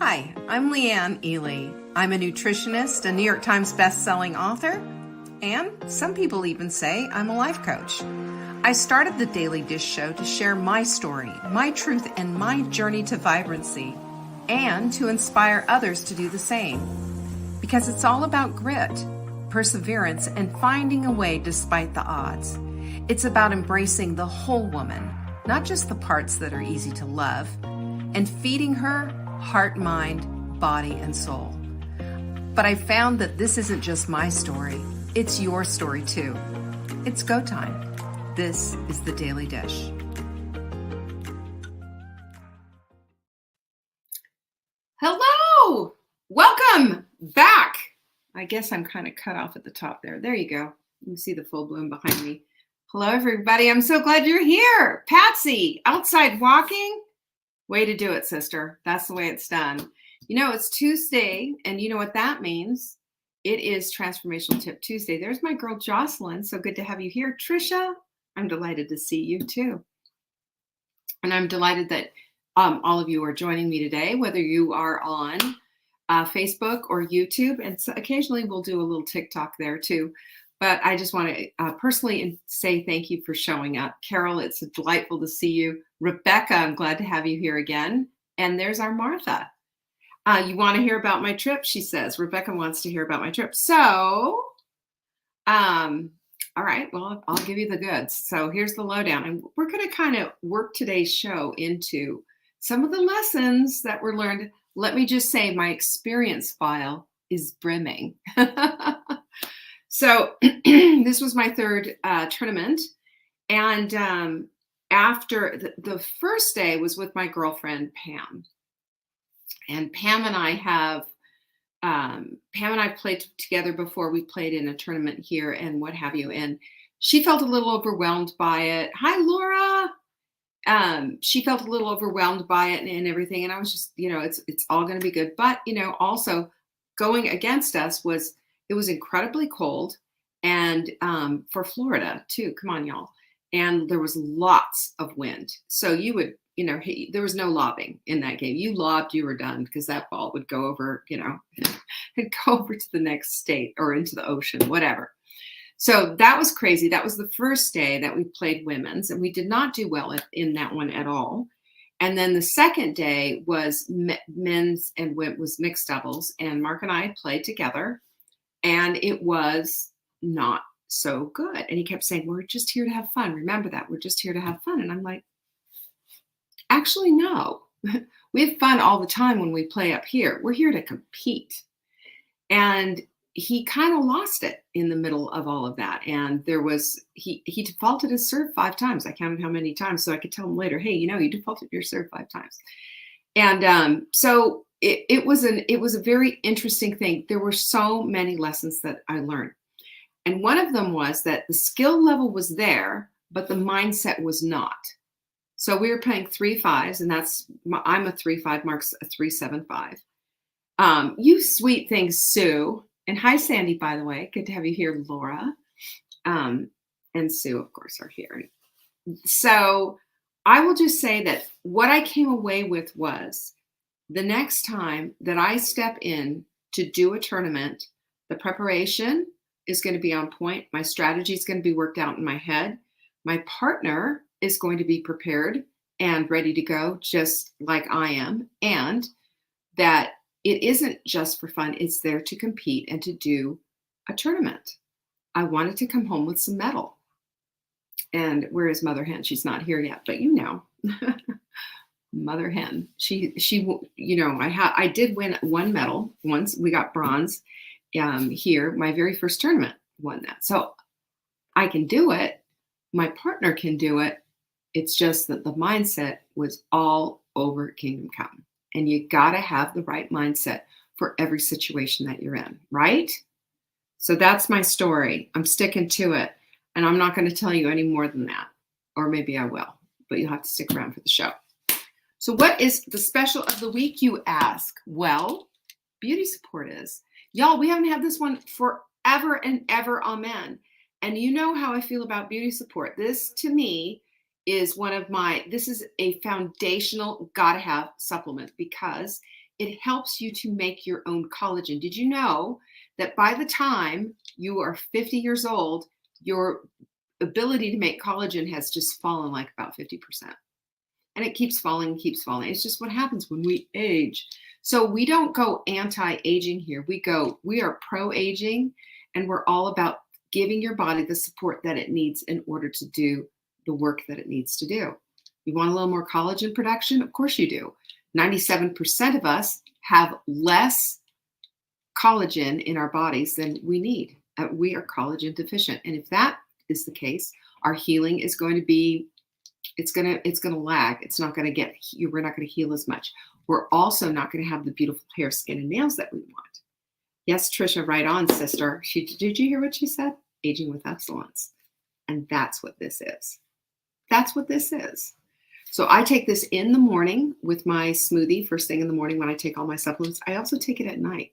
Hi, I'm Leanne Ely. I'm a nutritionist, a New York Times best-selling author, and some people even say I'm a life coach. I started the Daily Dish Show to share my story, my truth, and my journey to vibrancy, and to inspire others to do the same. Because it's all about grit, perseverance, and finding a way despite the odds. It's about embracing the whole woman, not just the parts that are easy to love, and feeding her heart, mind, body, and soul. But I found that this isn't just my story, it's your story too. It's go time. This is the Daily Dish. Hello! Welcome back! I guess I'm kind of cut off at the top there. There you go. You can see the full bloom behind me. Hello, everybody. I'm so glad you're here. Patsy, outside walking? Way to do it, sister. That's the way it's done. You know, it's Tuesday, and you know what that means. It is Transformational Tip Tuesday. There's my girl, Jocelyn. So good to have you here. Trisha, I'm delighted to see you, too. And I'm delighted that all of you are joining me today, whether you are on Facebook or YouTube. And so occasionally we'll do a little TikTok there, too. But I just want to personally say thank you for showing up. Carol, it's delightful to see you. Rebecca, I'm glad to have you here again. And there's our Martha. You want to hear about my trip? She says. Rebecca wants to hear about my trip. So, all right, well, I'll give you the goods. So here's the lowdown. And we're going to kind of work today's show into some of the lessons that were learned. Let me just say my experience file is brimming. So this was my third tournament. And after the first day was with my girlfriend, Pam. And Pam and I played together before. We played in a tournament here and what have you. And she felt a little overwhelmed by it. Hi, Laura. She felt a little overwhelmed by it and everything. And I was just, you know, it's all going to be good. But, you know, also going against us was, it was incredibly cold, and for Florida too. Come on, y'all. And there was lots of wind. So you would, you know, there was no lobbing in that game. You lobbed, you were done, because that ball would go over, you know, and go over to the next state or into the ocean, whatever. So that was crazy. That was the first day that we played women's, and we did not do well in that one at all. And then the second day was men's and was mixed doubles, and Mark and I played together. And it was not so good. And he kept saying, we're just here to have fun. Remember that. We're just here to have fun. And I'm like, actually, no. We have fun all the time when we play up here. We're here to compete. And he kind of lost it in the middle of all of that. And there was, he defaulted his serve 5 times. I counted how many times so I could tell him later, hey, you know, you defaulted your serve 5 times. And so it was a very interesting thing. There were so many lessons that I learned. And one of them was that the skill level was there, but the mindset was not. So we were playing 3 5s, and I'm a 3-5, Mark's a 3-7-5. You sweet thing, Sue. And hi, Sandy, by the way. Good to have you here, Laura. And Sue, of course, are here. So I will just say that what I came away with was, the next time that I step in to do a tournament, the preparation is going to be on point. My strategy is going to be worked out in my head. My partner is going to be prepared and ready to go, just like I am. And that it isn't just for fun. It's there to compete and to do a tournament. I wanted to come home with some medal. And where is Mother Hen? She's not here yet, but you know. Mother Hen. She, you know, I did win 1 medal once. We got bronze here. My very first tournament won that. So I can do it. My partner can do it. It's just that the mindset was all over Kingdom Come. And you got to have the right mindset for every situation that you're in, right? So that's my story. I'm sticking to it. And I'm not going to tell you any more than that. Or maybe I will. But you'll have to stick around for the show. So what is the special of the week, you ask? Well, beauty support is. Y'all, we haven't had this one forever and ever, amen. And you know how I feel about beauty support. This, to me, is this is a foundational, gotta have supplement, because It helps you to make your own collagen. Did you know that by the time you are 50 years old, your ability to make collagen has just fallen like about 50%? And it keeps falling and keeps falling. It's just what happens when we age. So we don't go anti-aging here. We are pro-aging, and we're all about giving your body the support that it needs in order to do the work that it needs to do. You want a little more collagen production? Of course you do. 97% of us have less collagen in our bodies than we need. We are collagen deficient. And if that is the case, our healing is going to be, it's going to lag. It's not going to get, we're not going to heal as much. We're also not going to have the beautiful hair, skin, and nails that we want. Yes, Trisha, right on, sister. Did you hear what she said? Aging with excellence. And that's what this is. That's what this is. So I take this in the morning with my smoothie, first thing in the morning when I take all my supplements. I also take it at night.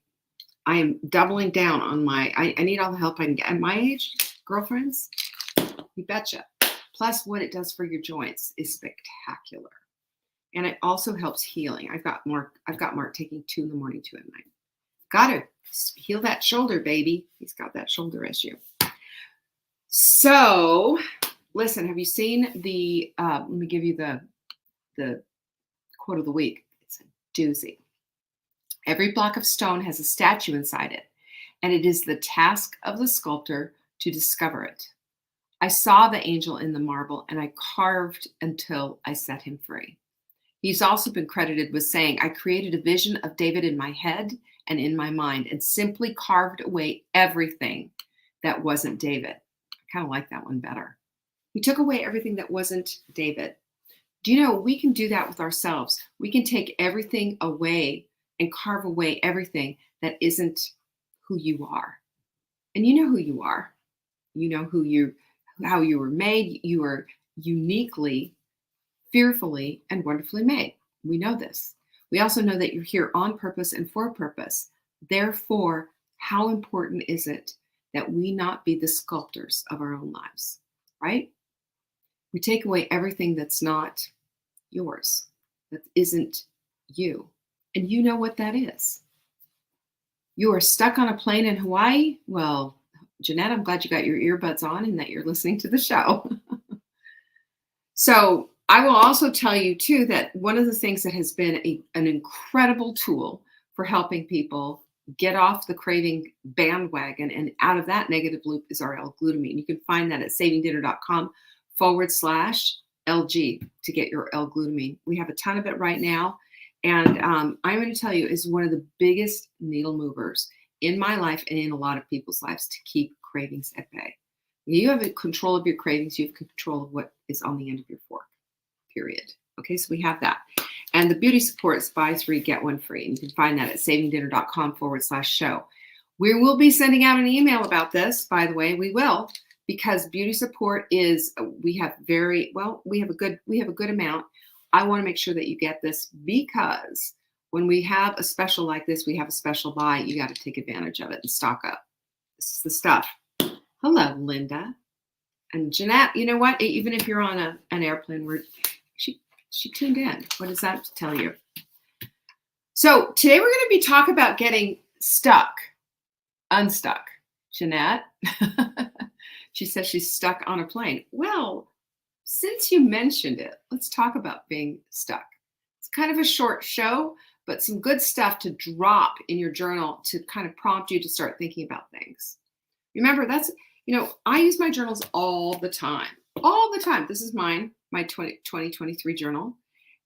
I am doubling down on I need all the help I can get. At my age, girlfriends, you betcha. Plus what it does for your joints is spectacular. And it also helps healing. I've got Mark taking 2 in the morning, 2 at night. Got to heal that shoulder, baby. He's got that shoulder issue. So listen, have you seen the, let me give you the quote of the week. It's a doozy. Every block of stone has a statue inside it, and it is the task of the sculptor to discover it. I saw the angel in the marble, and I carved until I set him free. He's also been credited with saying, I created a vision of David in my head and in my mind and simply carved away everything that wasn't David. I kind of like that one better. We took away everything that wasn't David. Do you know we can do that with ourselves? We can take everything away and carve away everything that isn't who you are. And you know who you are. You know how you were made. You are uniquely, fearfully, and wonderfully made. We know this. We also know that you're here on purpose and for purpose. Therefore, how important is it that we not be the sculptors of our own lives, right? We take away everything that's not yours, that isn't you. And you know what that is. You are stuck on a plane in Hawaii? Well, Jeanette, I'm glad you got your earbuds on and that you're listening to the show. So I will also tell you too that one of the things that has been an incredible tool for helping people get off the craving bandwagon and out of that negative loop is our L-glutamine. You can find that at savingdinner.com/LG to get your L-glutamine. We have a ton of it right now. And I'm going to tell you, is one of the biggest needle movers in my life and in a lot of people's lives to keep cravings at bay. You have control of your cravings. You have control of what is on the end of your fork, period. Okay, so we have that. And the beauty support is buy 3, get 1 free. And you can find that at savingdinner.com/show. We will be sending out an email about this, by the way. We will, because beauty support is, we have a good amount. I want to make sure that you get this because when we have a special like this, we have a special buy. You got to take advantage of it and stock up. This is the stuff. Hello, Linda. And Jeanette, you know what? Even if you're on an airplane, she tuned in. What does that tell you? So today we're going to be talking about getting unstuck. Jeanette, she says she's stuck on a plane. Well, since you mentioned it, let's talk about being stuck. It's kind of a short show, but some good stuff to drop in your journal to kind of prompt you to start thinking about things. Remember, I use my journals all the time. This is mine, my 2023 journal.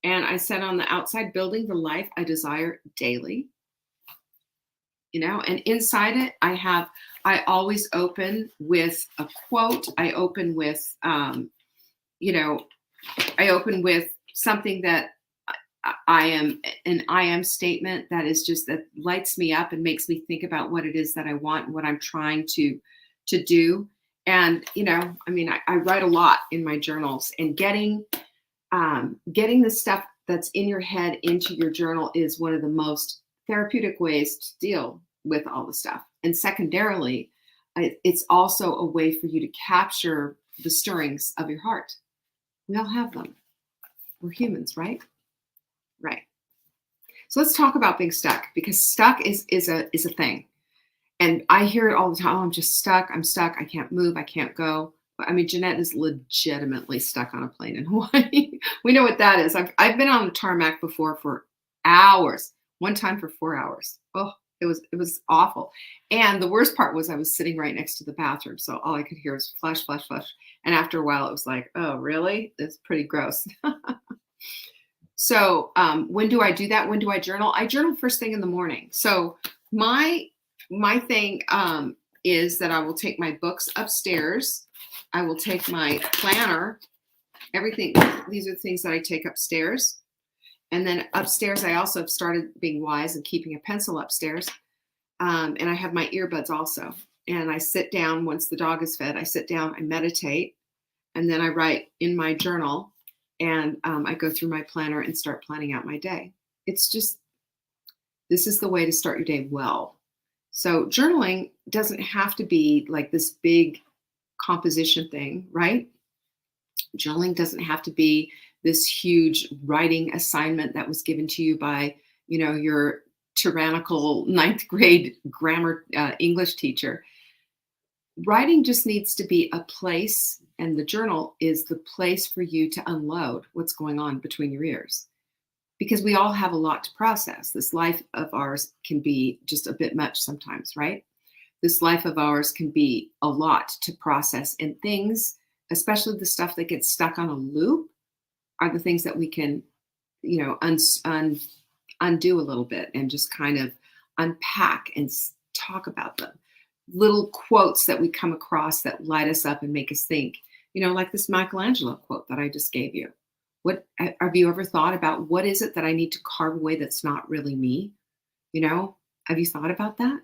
And I said on the outside, building the life I desire daily. And inside it, I always open with a quote. I open with, something that I am statement that is just, that lights me up and makes me think about what it is that I want and what I'm trying to do. And, I write a lot in my journals, and getting the stuff that's in your head into your journal is one of the most therapeutic ways to deal with all the stuff. And secondarily, it's also a way for you to capture the stirrings of your heart. We all have them. We're humans, right? Right. So let's talk about being stuck, because stuck is a thing. And I hear it all the time. "Oh, I'm just stuck. I'm stuck. I can't move. I can't go." I mean, Jeanette is legitimately stuck on a plane in Hawaii. We know what that is. I've been on the tarmac before for hours. One time for 4 hours. Oh, it was awful. And the worst part was I was sitting right next to the bathroom, so all I could hear was flush, flush, flush. And after a while, it was like, "Oh, really? It's pretty gross." So when do I do that? When do I journal? I journal first thing in the morning. So my thing is that I will take my books upstairs. I will take my planner. Everything. These are the things that I take upstairs. And then upstairs, I also have started being wise and keeping a pencil upstairs. And I have my earbuds also. And I sit down once the dog is fed. I sit down, I meditate, and then I write in my journal. And I go through my planner and start planning out my day. It's just, this is the way to start your day well. So journaling doesn't have to be like this big composition thing, right? Journaling doesn't have to be this huge writing assignment that was given to you by, your tyrannical ninth grade grammar English teacher. Writing just needs to be a place, and the journal is the place for you to unload what's going on between your ears. Because we all have a lot to process. This life of ours can be just a bit much sometimes, right? This life of ours can be a lot to process, and things, especially the stuff that gets stuck on a loop, are the things that we can, undo a little bit and just kind of unpack and talk about them. Little quotes that we come across that light us up and make us think, like this Michelangelo quote that I just gave you. What have you ever thought about? What is it that I need to carve away that's not really me? Have you thought about that?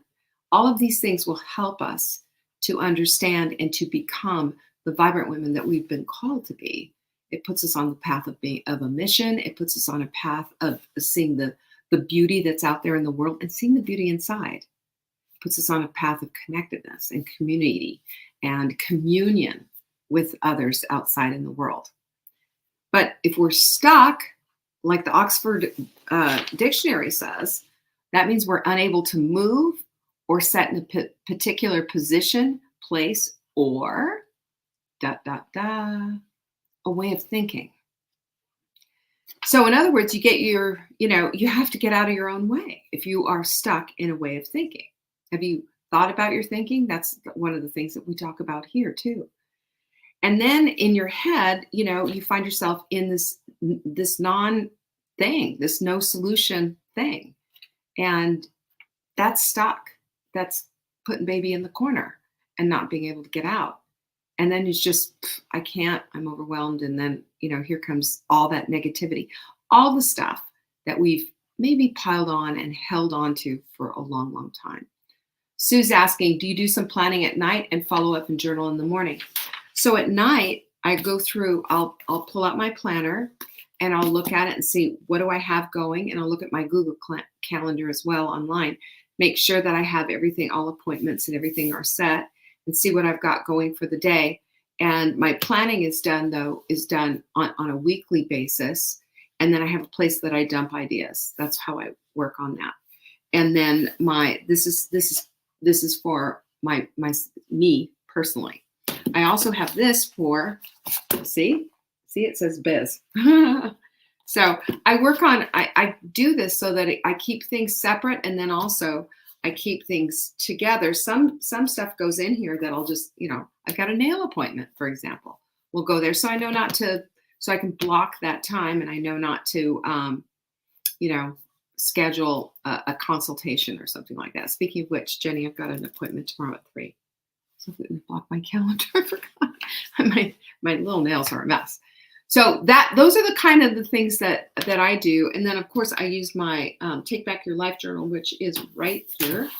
All of these things will help us to understand and to become the vibrant women that we've been called to be. It puts us on the path of a mission. It puts us on a path of seeing the beauty that's out there in the world and seeing the beauty inside. Puts us on a path of connectedness and community and communion with others outside in the world. But if we're stuck, like the Oxford Dictionary says, that means we're unable to move or set in a particular position, place, or ... a way of thinking. So in other words, you have to get out of your own way if you are stuck in a way of thinking. Have you thought about your thinking? That's one of the things that we talk about here too. And then in your head, you find yourself in this non-thing, this no solution thing. And that's stuck. That's putting baby in the corner and not being able to get out. And then it's just, I can't, I'm overwhelmed. And then, here comes all that negativity, all the stuff that we've maybe piled on and held on to for a long, long time. Sue's asking, do you do some planning at night and follow up and journal in the morning? So at night, I go through, I'll pull out my planner and I'll look at it and see what do I have going. And I'll look at my Google Calendar as well online, make sure that I have everything, all appointments and everything are set, and see what I've got going for the day. And my planning is done on a weekly basis. And then I have a place that I dump ideas. That's how I work on that. And then this is for me personally. I also have this for, see it says biz. So I work on, I do this so that I keep things separate, and then also I keep things together. Some stuff goes in here that I'll just, I've got a nail appointment, for example. We'll go there. So I know not to, so I can block that time, and I know not to, schedule a consultation or something like that. Speaking of which, Jenny, I've got an appointment tomorrow at 3. So if it block my calendar, I forgot. My little nails are a mess. So those are the kind of the things that I do. And then of course I use my Take Back Your Life journal, which is right here.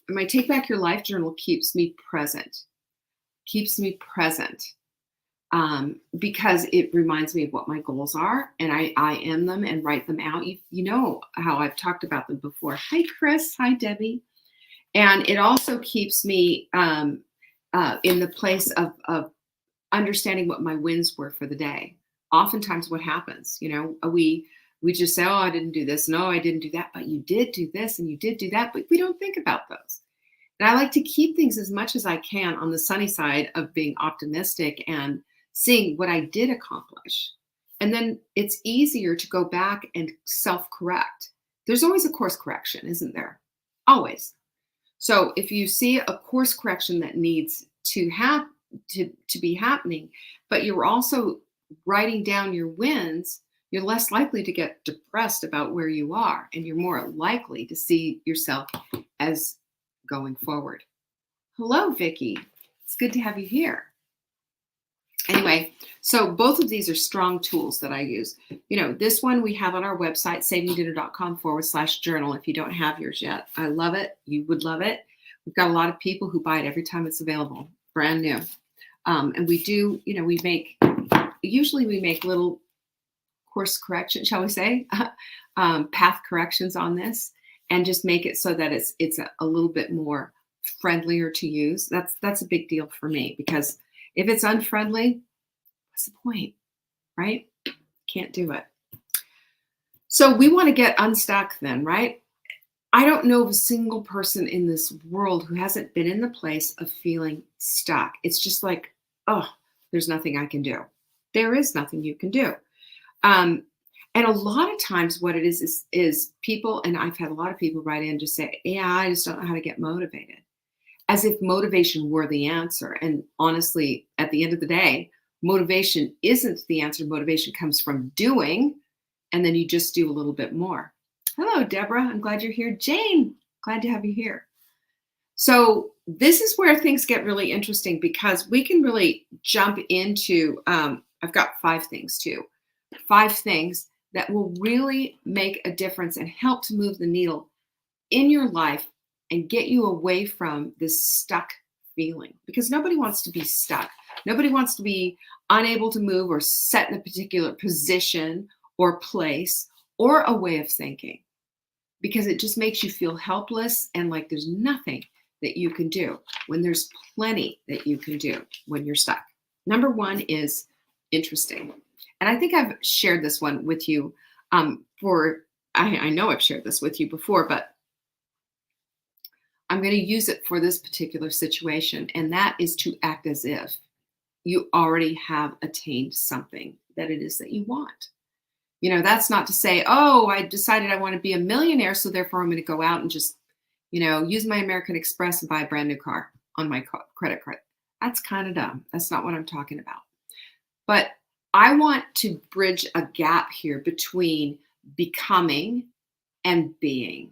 And my Take Back Your Life journal keeps me present. Because it reminds me of what my goals are, and I am them and write them out. You know how I've talked about them before. Hi, Chris. Hi, Debbie. And it also keeps me in the place of understanding what my wins were for the day. Oftentimes what happens, we We just say, oh, I didn't do this. No, I didn't do that. But you did do this and you did do that. But we don't think about those. And I like to keep things as much as I can on the sunny side of being optimistic and seeing what I did accomplish. And then it's easier to go back and self correct. There's always a course correction, isn't there? Always. So if you see a course correction that needs to have to be happening, but you're also writing down your wins, you're less likely to get depressed about where you are, and you're more likely to see yourself as going forward. Hello, Vicky. It's good to have you here. Anyway, so both of these are strong tools that I use. This one we have on our website, savingdinner.com/journal. If you don't have yours yet, I love it. You would love it. We've got a lot of people who buy it every time it's available, brand new. And we do, usually we make little course corrections, shall we say, path corrections on this, and just make it so that it's a little bit more friendlier to use. That's a big deal for me, because if it's unfriendly, what's the point, right? Can't do it. So we want to get unstuck then, right? I don't know of a single person in this world who hasn't been in the place of feeling stuck. It's just like, oh, there's nothing I can do. There is nothing you can do. And a lot of times what it is people, and I've had a lot of people write in just say, yeah, I just don't know how to get motivated. As if motivation were the answer. And honestly, at the end of the day, motivation isn't the answer. Motivation comes from doing, and then you just do a little bit more. Hello, Deborah. I'm glad you're here. Jane, glad to have you here. So this is where things get really interesting, because we can really jump into, I've got 5 things too. 5 things that will really make a difference and help to move the needle in your life and get you away from this stuck feeling, because nobody wants to be stuck. Nobody wants to be unable to move or set in a particular position or place or a way of thinking, because it just makes you feel helpless and like there's nothing that you can do when there's plenty that you can do when you're stuck. Number 1 is interesting. And I think I've shared this one with you I know I've shared this with you before, but I'm going to use it for this particular situation, and that is to act as if you already have attained something that it is that you want. That's not to say, oh, I decided I want to be a millionaire, so therefore I'm going to go out and just, use my American Express and buy a brand new car on my credit card. That's kind of dumb. That's not what I'm talking about. But I want to bridge a gap here between becoming and being.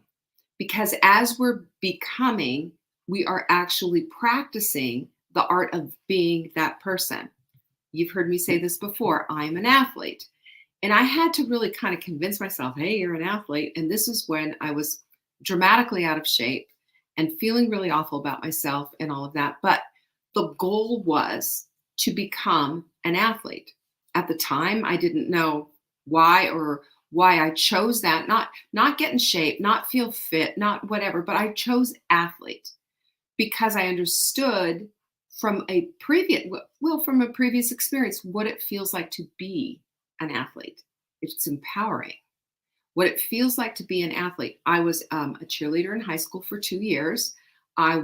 Because as we're becoming, we are actually practicing the art of being that person. You've heard me say this before. I'm an athlete. And I had to really kind of convince myself, hey, you're an athlete. And this is when I was dramatically out of shape and feeling really awful about myself and all of that. But the goal was to become an athlete. At the time, I didn't know why I chose that, not get in shape, not feel fit, not whatever, but I chose athlete because I understood from a previous experience what it feels like to be an athlete. It's empowering. What it feels like to be an athlete. I was a cheerleader in high school for 2 years. I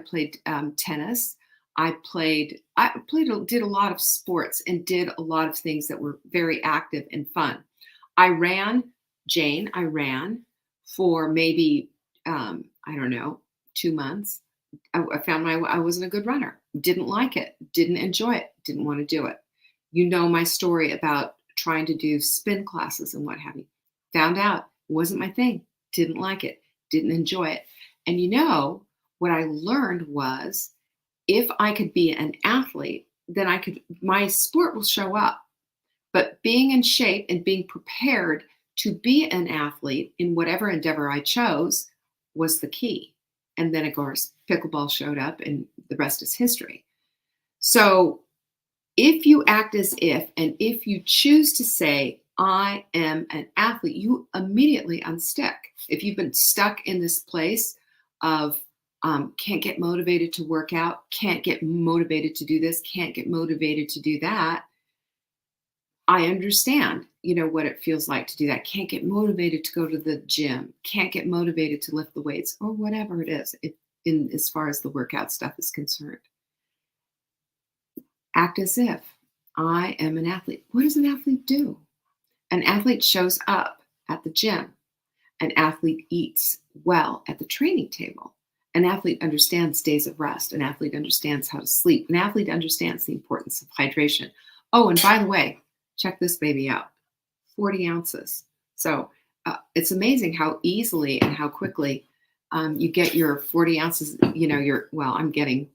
played tennis. Did a lot of sports and did a lot of things that were very active and fun. I ran for maybe, 2 months. I found I wasn't a good runner. Didn't like it. Didn't enjoy it. Didn't want to do it. You know my story about trying to do spin classes and what have you. Found out it wasn't my thing. Didn't like it. Didn't enjoy it. And what I learned was, if I could be an athlete, then my sport will show up. But being in shape and being prepared to be an athlete in whatever endeavor I chose was the key. And then, of course, pickleball showed up and the rest is history. So if you act as if, and if you choose to say, I am an athlete, you immediately unstick. If you've been stuck in this place of can't get motivated to work out, can't get motivated to do this, can't get motivated to do that, I understand. what it feels like to do that. Can't get motivated to go to the gym. Can't get motivated to lift the weights or whatever it is. In as far as the workout stuff is concerned, act as if I am an athlete. What does an athlete do? An athlete shows up at the gym. An athlete eats well at the training table. An athlete understands days of rest. An athlete understands how to sleep. An athlete understands the importance of hydration. Oh, and by the way, check this baby out, 40 ounces. So it's amazing how easily and how quickly you get your 40 ounces, I'm getting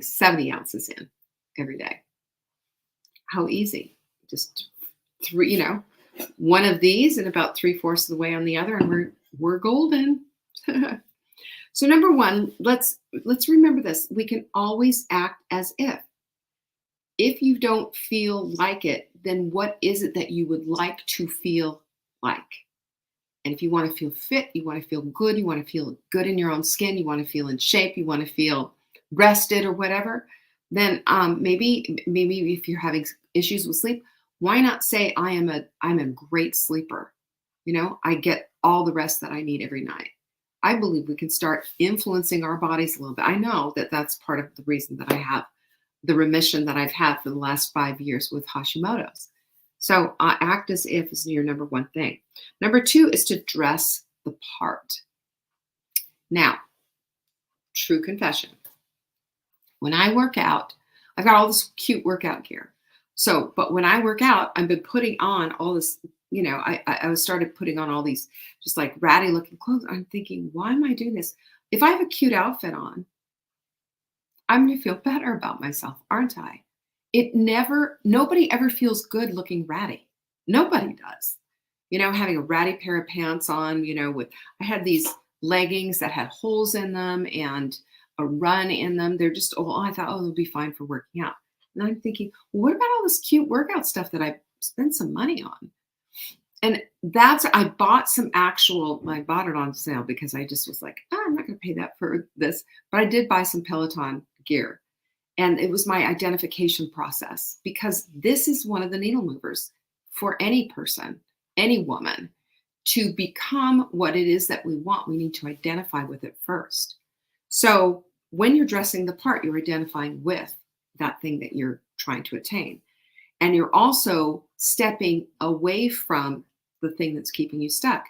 70 ounces in every day. How easy. Just three, one of these and about 3/4 of the way on the other, and we're golden. So number one, let's remember this. We can always act as if. If you don't feel like it, then what is it that you would like to feel like? And if you want to feel fit, you want to feel good, you want to feel good in your own skin, you want to feel in shape, you want to feel rested or whatever, then maybe if you're having issues with sleep, why not say I'm a great sleeper? I get all the rest that I need every night. I believe we can start influencing our bodies a little bit. I know that that's part of the reason that I have the remission that I've had for the last 5 years with Hashimoto's. So act as if is your number one thing. Number two is to dress the part. Now, true confession. When I work out, I've got all this cute workout gear. So, but when I work out, I've been putting on all this, I started putting on all these just like ratty looking clothes. I'm thinking, why am I doing this? If I have a cute outfit on, I'm going to feel better about myself, aren't I? Nobody ever feels good looking ratty. Nobody does. Having a ratty pair of pants on, I had these leggings that had holes in them and a run in them. They're just, I thought, they'll be fine for working out. And I'm thinking, well, what about all this cute workout stuff that I spent some money on? And I bought I bought it on sale because I just was like, I'm not going to pay that for this. But I did buy some Peloton gear. And it was my identification process because this is one of the needle movers for any person, any woman. To become what it is that we want, we need to identify with it first. So when you're dressing the part, you're identifying with that thing that you're trying to attain. And you're also stepping away from the thing that's keeping you stuck.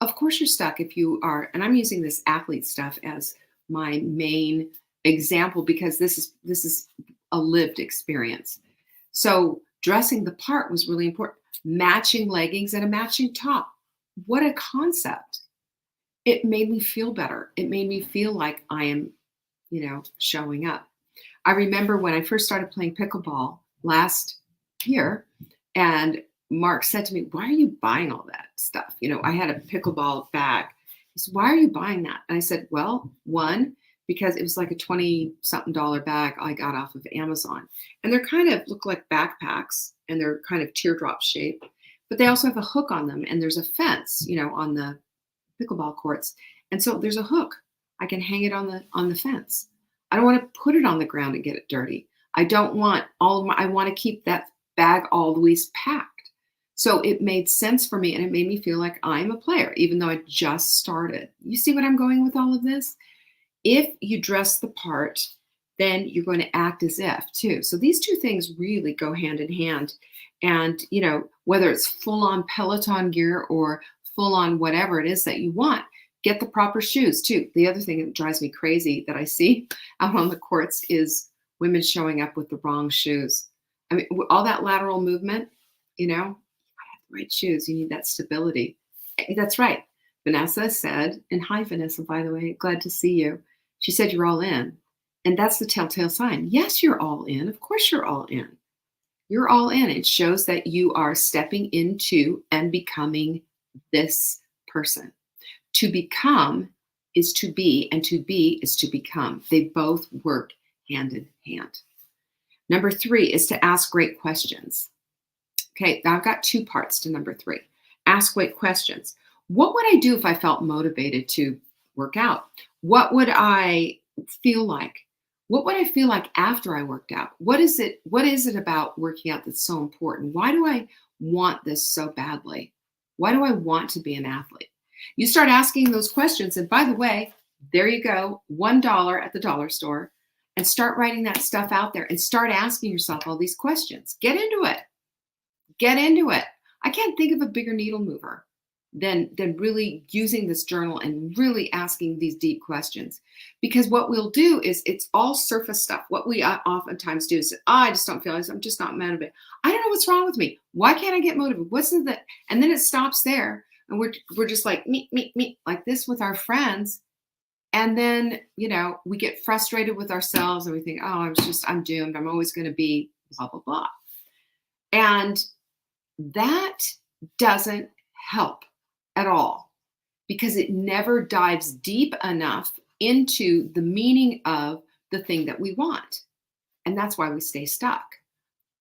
Of course, you're stuck if you are, and I'm using this athlete stuff as my main example because this is a lived experience. So dressing the part was really important. Matching leggings and a matching top. What a concept. It made me feel better. It made me feel like I am, showing up. I remember when I first started playing pickleball last year, and Mark said to me, why are you buying all that stuff? I had a pickleball bag. He said, why are you buying that? And I said, well, one, because it was like a $20-something bag I got off of Amazon. And they're kind of look like backpacks and they're kind of teardrop shaped, but they also have a hook on them and there's a fence, on the pickleball courts. And so there's a hook. I can hang it on the fence. I don't want to put it on the ground and get it dirty. I want to keep that bag always packed. So it made sense for me and it made me feel like I'm a player, even though I just started. You see what I'm going with all of this? If you dress the part, then you're going to act as if too. So these two things really go hand in hand. And, whether it's full on Peloton gear or full on whatever it is that you want, get the proper shoes too. The other thing that drives me crazy that I see out on the courts is women showing up with the wrong shoes. I mean, all that lateral movement, I have the right shoes. You need that stability. That's right. Vanessa said, and hi, Vanessa, by the way, glad to see you. She said, you're all in. And that's the telltale sign. Yes, you're all in. Of course, you're all in. You're all in. It shows that you are stepping into and becoming this person. To become is to be, and to be is to become. They both work hand in hand. Number three is to ask great questions. Okay, I've got two parts to number three. Ask great questions. What would I do if I felt motivated to work out? What would I feel like? What would I feel like after I worked out? What is it about working out that's so important? Why do I want this so badly? Why do I want to be an athlete? You start asking those questions. And by the way, there you go, $1 at the dollar store, and start writing that stuff out there and start asking yourself all these questions. Get into it. Get into it. I can't think of a bigger needle mover than really using this journal and really asking these deep questions. Because what we'll do is it's all surface stuff. What we oftentimes do is, I just don't feel like I'm just not motivated. I don't know what's wrong with me. Why can't I get motivated? What's the, and then it stops there. And we're just like, me, like this with our friends. And then, we get frustrated with ourselves and we think, oh, I'm doomed. I'm always going to be blah, blah, blah. And that doesn't help at all, because it never dives deep enough into the meaning of the thing that we want. And that's why we stay stuck.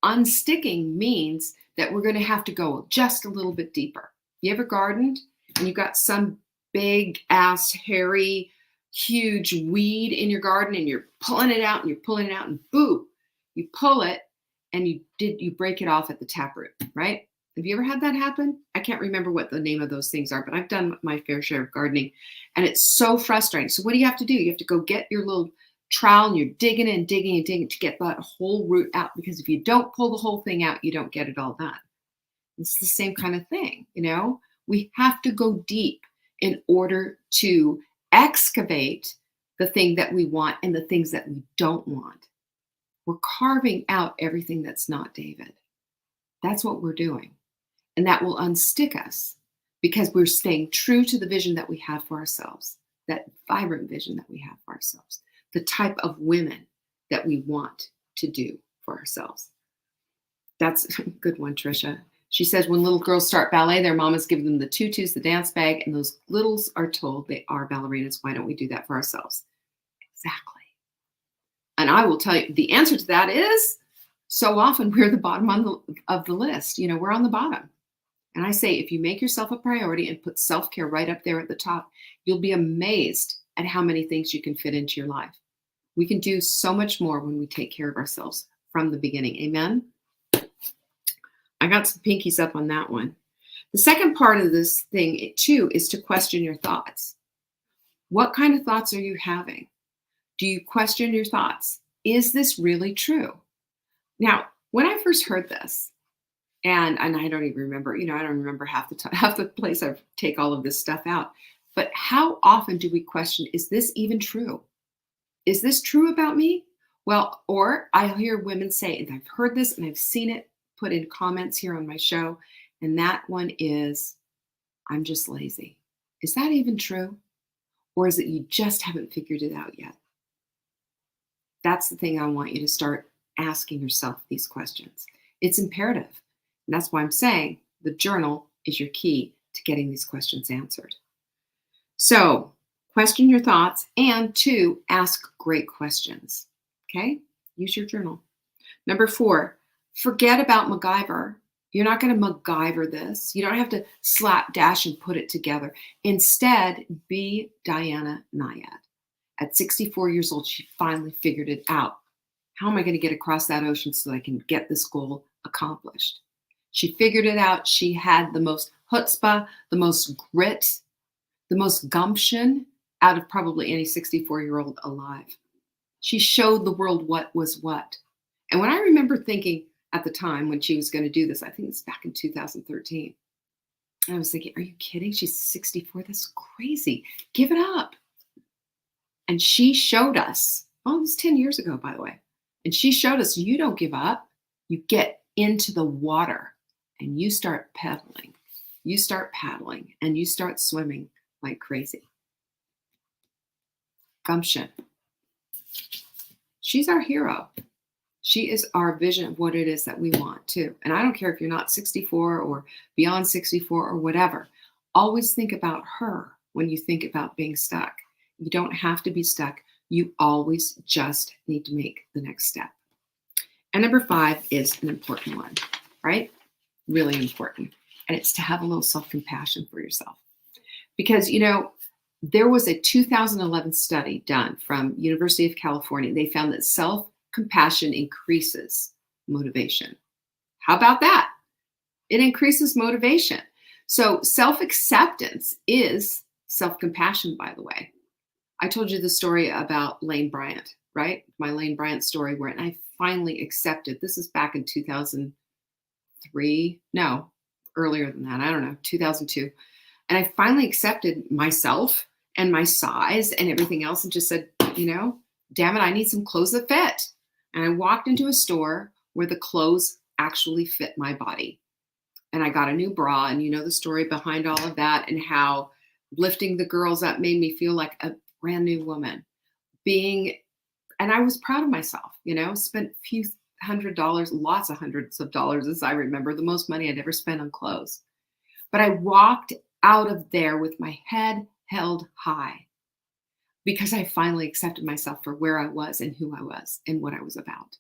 Unsticking means that we're going to have to go just a little bit deeper. You ever gardened and you got some big ass, hairy, huge weed in your garden and you're pulling it out and you're pulling it out and boo, you pull it and you break it off at the taproot, right? Have you ever had that happen? I can't remember what the name of those things are, but I've done my fair share of gardening and it's so frustrating. So what do? You have to go get your little trowel and you're digging and digging and digging to get that whole root out, because if you don't pull the whole thing out, you don't get it all done. It's the same kind of thing, We have to go deep in order to excavate the thing that we want and the things that we don't want. We're carving out everything that's not David. That's what we're doing. And that will unstick us because we're staying true to the vision that we have for ourselves, that vibrant vision that we have for ourselves, the type of women that we want to do for ourselves. That's a good one, Trisha. She says when little girls start ballet, their mamas give them the tutus, the dance bag, and those littles are told they are ballerinas. Why don't we do that for ourselves? Exactly. And I will tell you, the answer to that is so often we're the bottom of the list. We're on the bottom. And I say, if you make yourself a priority and put self-care right up there at the top, you'll be amazed at how many things you can fit into your life. We can do so much more when we take care of ourselves from the beginning. Amen? I got some pinkies up on that one. The second part of this thing, too, is to question your thoughts. What kind of thoughts are you having? Do you question your thoughts? Is this really true? Now, when I first heard this, and I don't even remember, I don't remember half the place I take all of this stuff out. But how often do we question, is this even true? Is this true about me? Well, or I hear women say, and I've heard this and I've seen it put in comments here on my show, and that one is, I'm just lazy. Is that even true? Or is it you just haven't figured it out yet? That's the thing I want you to start asking yourself these questions. It's imperative. And that's why I'm saying the journal is your key to getting these questions answered. So question your thoughts, and 2, ask great questions. Okay? Use your journal. Number 4, forget about MacGyver. You're not going to MacGyver this. You don't have to slapdash and put it together. Instead, be Diana Nyad. At 64 years old, she finally figured it out. How am I going to get across that ocean so that I can get this goal accomplished? She figured it out. She had the most chutzpah, the most grit, the most gumption out of probably any 64-year-old alive. She showed the world what was what. And when I remember thinking at the time when she was going to do this, I think it's back in 2013, and I was thinking, are you kidding? She's 64. That's crazy. Give it up. And she showed us, it was 10 years ago, by the way. And she showed us, you don't give up. You get into the water and you start pedaling. You start paddling and you start swimming like crazy. Gumption. She's our hero. She is our vision of what it is that we want too. And I don't care if you're not 64 or beyond 64 or whatever. Always think about her when you think about being stuck. You don't have to be stuck. You always just need to make the next step. And number 5 is an important one, right? Really important. And it's to have a little self-compassion for yourself. Because, there was a 2011 study done from University of California. They found that self-compassion increases motivation. How about that? It increases motivation. So self-acceptance is self-compassion, by the way. I told you the story about Lane Bryant, right? My Lane Bryant story where I finally accepted, this is back in 2003, no, earlier than that, I don't know, 2002. And I finally accepted myself and my size and everything else and just said, damn it, I need some clothes that fit. And I walked into a store where the clothes actually fit my body. And I got a new bra, and you know the story behind all of that and how lifting the girls up made me feel like a brand new woman. And I was proud of myself, spent a few $100s, lots of hundreds of dollars, as I remember, the most money I'd ever spent on clothes. But I walked out of there with my head held high because I finally accepted myself for where I was and who I was and what I was about.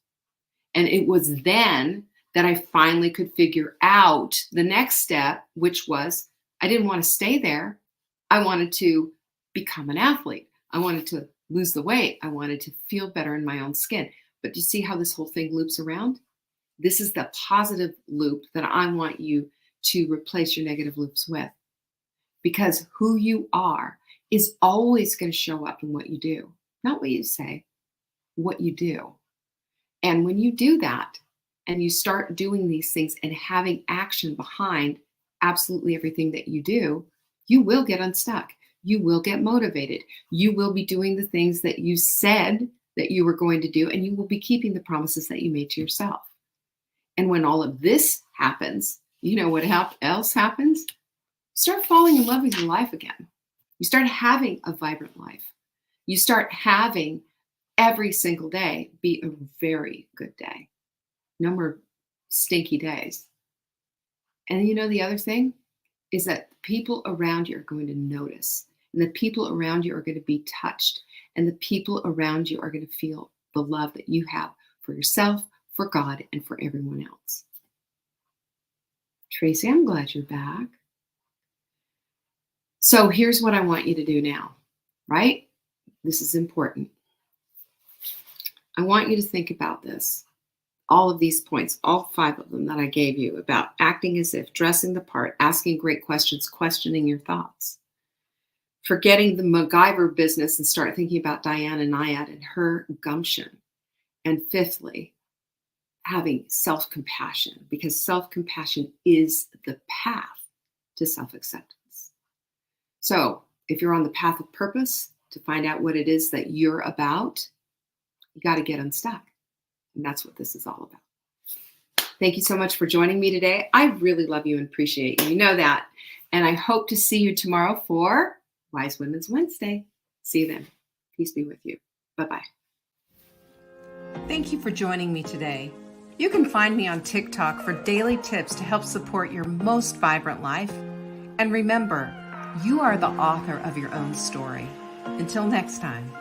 And it was then that I finally could figure out the next step, which was I didn't want to stay there. I wanted to become an athlete. I wanted to lose the weight. I wanted to feel better in my own skin. But do you see how this whole thing loops around? This is the positive loop that I want you to replace your negative loops with. Because who you are is always going to show up in what you do. Not what you say, what you do. And when you do that, and you start doing these things and having action behind absolutely everything that you do, you will get unstuck. You will get motivated. You will be doing the things that you said that you were going to do, and you will be keeping the promises that you made to yourself. And when all of this happens, you know what else happens? Start falling in love with your life again. You start having a vibrant life. You start having every single day be a very good day. No more stinky days. And the other thing is that people around you are going to notice, and the people around you are going to be touched, and the people around you are going to feel the love that you have for yourself, for God, and for everyone else. Tracy, I'm glad you're back. So here's what I want you to do now, right? This is important. I want you to think about this. All of these points, all 5 of them that I gave you about acting as if, dressing the part, asking great questions, questioning your thoughts, forgetting the MacGyver business and start thinking about Diana Nyad and her gumption. And 5thly, having self-compassion, because self-compassion is the path to self-acceptance. So if you're on the path of purpose to find out what it is that you're about, you got to get unstuck. And that's what this is all about. Thank you so much for joining me today. I really love you and appreciate you. You know that. And I hope to see you tomorrow for Wise Women's Wednesday. See you then. Peace be with you. Bye-bye. Thank you for joining me today. You can find me on TikTok for daily tips to help support your most vibrant life. And remember, you are the author of your own story. Until next time.